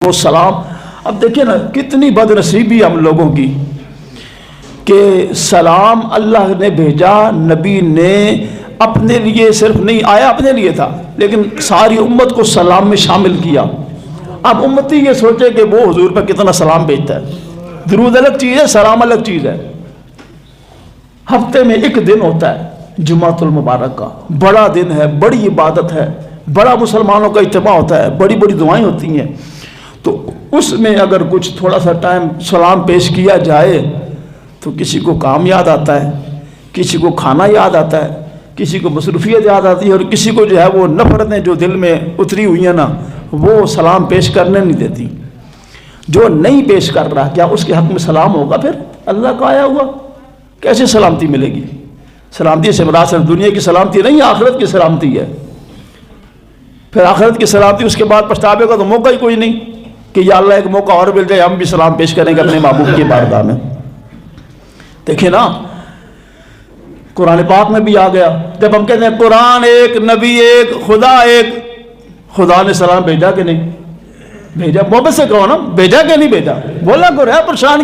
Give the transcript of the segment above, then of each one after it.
وہ سلام. اب دیکھیں نا کتنی بدنصیبی ہم لوگوں کی کہ سلام اللہ نے بھیجا، نبی نے اپنے لیے صرف نہیں آیا، اپنے لیے تھا لیکن ساری امت کو سلام میں شامل کیا. اب امتی یہ سوچے کہ وہ حضور پر کتنا سلام بھیجتا ہے. درود الگ چیز ہے، سلام الگ چیز ہے. ہفتے میں ایک دن ہوتا ہے جمعۃ المبارک کا، بڑا دن ہے، بڑی عبادت ہے، بڑا مسلمانوں کا اجتماع ہوتا ہے، بڑی بڑی دعائیں ہوتی ہیں. تو اس میں اگر کچھ تھوڑا سا ٹائم سلام پیش کیا جائے تو کسی کو کام یاد آتا ہے، کسی کو کھانا یاد آتا ہے، کسی کو مصروفیت یاد آتی ہے، اور کسی کو جو ہے وہ نفرتیں جو دل میں اتری ہوئی ہیں نا وہ سلام پیش کرنے نہیں دیتی. جو نہیں پیش کر رہا کیا اس کے حق میں سلام ہوگا؟ پھر اللہ کا آیا ہوا کیسے سلامتی ملے گی؟ سلامتی سے مراد صرف دنیا کی سلامتی نہیں، آخرت کی سلامتی ہے. پھر آخرت کی سلامتی اس کے بعد پچھتاوے کا تو موقع ہی کوئی نہیں کہ یا اللہ ایک موقع اور مل جائے ہم بھی سلام پیش کریں گے اپنے محبوب کی بارگاہ میں. دیکھیں نا قرآن پاک میں بھی آ گیا، جب ہم کہتے ہیں قرآن ایک، نبی ایک، خدا ایک، خدا نے سلام بھیجا کہ نہیں بھیجا؟ محبت سے کہو نا، بھیجا کہ نہیں بھیجا؟ بولا کو رہا پریشان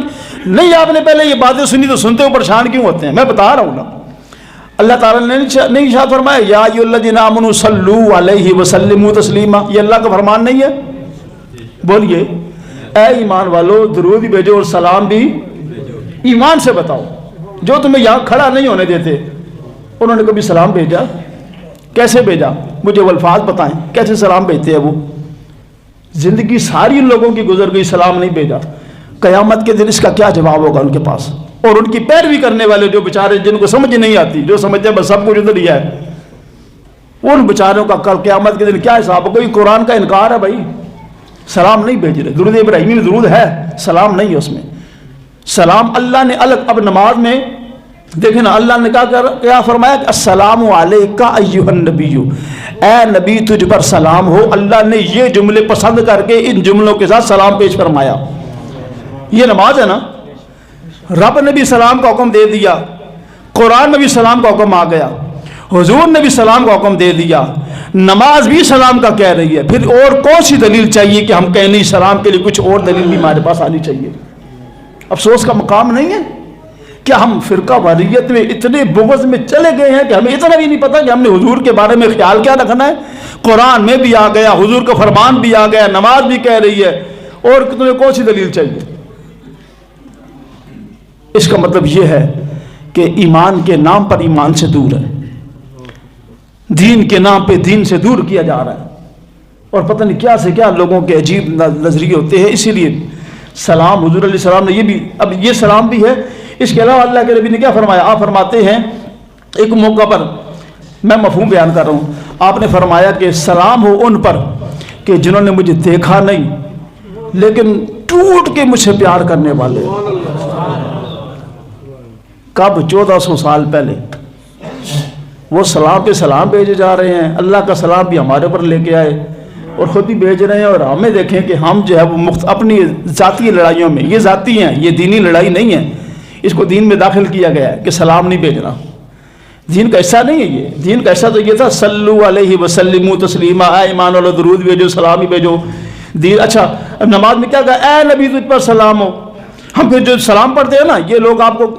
نہیں. آپ نے پہلے یہ باتیں سنی تو سنتے ہو پریشان کیوں ہوتے ہیں؟ میں بتا رہا ہوں نا. اللہ تعالیٰ نے نہیں ارشاد فرمایا یا ایھا الذین آمنوا صلوا علیہ وسلموا تسلیما؟ یہ اللہ کا فرمان نہیں ہے؟ بولیے اے ایمان والو درود بھی بھیجو اور سلام بھی. ایمان سے بتاؤ جو تمہیں یہاں کھڑا نہیں ہونے دیتے انہوں نے کبھی سلام بھیجا؟ کیسے بھیجا؟ مجھے وہ الفاظ بتائیں کیسے سلام بھیجتے ہیں وہ؟ زندگی ساری لوگوں کی گزر گئی، سلام نہیں بھیجا. قیامت کے دن اس کا کیا جواب ہوگا ان کے پاس؟ اور ان کی پیروی کرنے والے جو بیچارے جن کو سمجھ نہیں آتی، جو سمجھتے ہیں بس سب کچھ ادھر ہی ہے، ان بیچاروں کا کل قیامت کے دن کیا حساب ہوگا؟ قرآن کا انکار ہے بھائی، سلام نہیں بھیج رہے. درود ابراہیمی میں درود ہے، سلام نہیں ہے اس میں. سلام اللہ نے الگ. اب نماز میں دیکھیں نا اللہ نے کیا فرمایا کہ السلام علیکہ ایھا النبی، اے نبی تجھ پر سلام ہو. اللہ نے یہ جملے پسند کر کے ان جملوں کے ساتھ سلام پیش فرمایا. یہ نماز ہے نا، رب نے بھی سلام کا حکم دے دیا، قرآن میں بھی سلام کا حکم آ گیا، حضور نے بھی سلام کا حکم دے دیا، نماز بھی سلام کا کہہ رہی ہے. پھر اور کون سی دلیل چاہیے کہ ہم کہیں نہیں سلام کے لیے کچھ اور دلیل بھی ہمارے پاس آنی چاہیے؟ افسوس کا مقام نہیں ہے کیا ہم فرقہ واریت میں اتنے بغض میں چلے گئے ہیں کہ ہمیں اتنا بھی نہیں پتا کہ ہم نے حضور کے بارے میں خیال کیا رکھنا ہے؟ قرآن میں بھی آ گیا، حضور کا فرمان بھی آ گیا، نماز بھی کہہ رہی ہے، اور تمہیں کون سی دلیل چاہیے؟ اس کا مطلب یہ ہے کہ ایمان کے نام پر ایمان سے دور ہے، دین کے نام پہ دین سے دور کیا جا رہا ہے، اور پتہ نہیں کیا سے کیا لوگوں کے عجیب نظریے ہوتے ہیں. اسی لیے سلام حضور علیہ السلام نے یہ بھی، اب یہ سلام بھی ہے. اس کے علاوہ اللہ کے نبی نے کیا فرمایا؟ آپ فرماتے ہیں ایک موقع پر، میں مفہوم بیان کر رہا ہوں، آپ نے فرمایا کہ سلام ہو ان پر کہ جنہوں نے مجھے دیکھا نہیں لیکن ٹوٹ کے مجھ سے پیار کرنے والے. کب؟ 1400 سال پہلے. وہ سلام پہ سلام بھیجے جا رہے ہیں، اللہ کا سلام بھی ہمارے اوپر لے کے آئے اور خود ہی بھیج رہے ہیں. اور ہمیں دیکھیں کہ ہم جو ہے وہ اپنی ذاتی لڑائیوں میں، یہ ذاتی ہیں، یہ دینی لڑائی نہیں ہے، اس کو دین میں داخل کیا گیا ہے کہ سلام نہیں بھیجنا. دین کا حصہ نہیں ہے یہ. دین کا حصہ تو یہ تھا صلو علیہ وسلموا تسلیما، اے ایمان والو درود بھیجو، سلام ہی بھیجو. دین اچھا نماز میں کیا کہا؟ اے نبی تجھ پر سلام ہو. ہم پھر جو سلام پڑھتے ہیں نا، یہ لوگ آپ کو،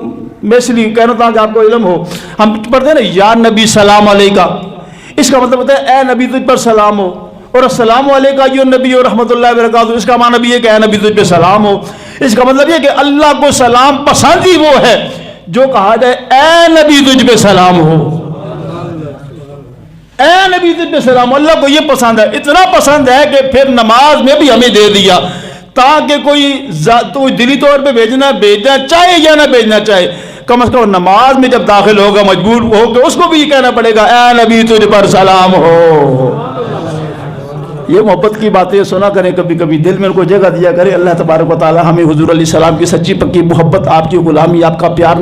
میں اس لیے کہہ رہا تھا کہ آپ کو علم ہو، ہم پڑھتے ہیں نا یا نبی سلام علیکہ، اس کا مطلب ہوتا ہے اے نبی تجھ پر سلام ہو. اور السلام علیکہ ایھا النبی و رحمۃ اللہ وبرکاتہ، اس کا معنی بھی ہے کہ اے نبی تجھ پہ سلام ہو. اس کا مطلب یہ کہ اللہ کو سلام پسند ہی وہ ہے جو کہا جائے اے نبی تجھ پہ سلام ہو، اے نبی تجھ پہ سلام ہو. اللہ کو یہ پسند ہے، اتنا پسند ہے کہ پھر نماز میں بھی ہمیں دے دیا تاکہ کوئی دلی طور پہ بھیجنا چاہے یا نہ بھیجنا چاہے، کم از کم نماز میں جب داخل ہوگا مجبور ہو کہ اس کو بھی یہ کہنا پڑے گا اے نبی تجھ پر سلام ہو. یہ محبت کی باتیں سنا کریں، کبھی کبھی دل میں ان کو جگہ دیا کرے. اللہ تبارک و تعالی ہمیں حضور علیہ السلام کی سچی پکی محبت، آپ کی غلامی، آپ کا پیار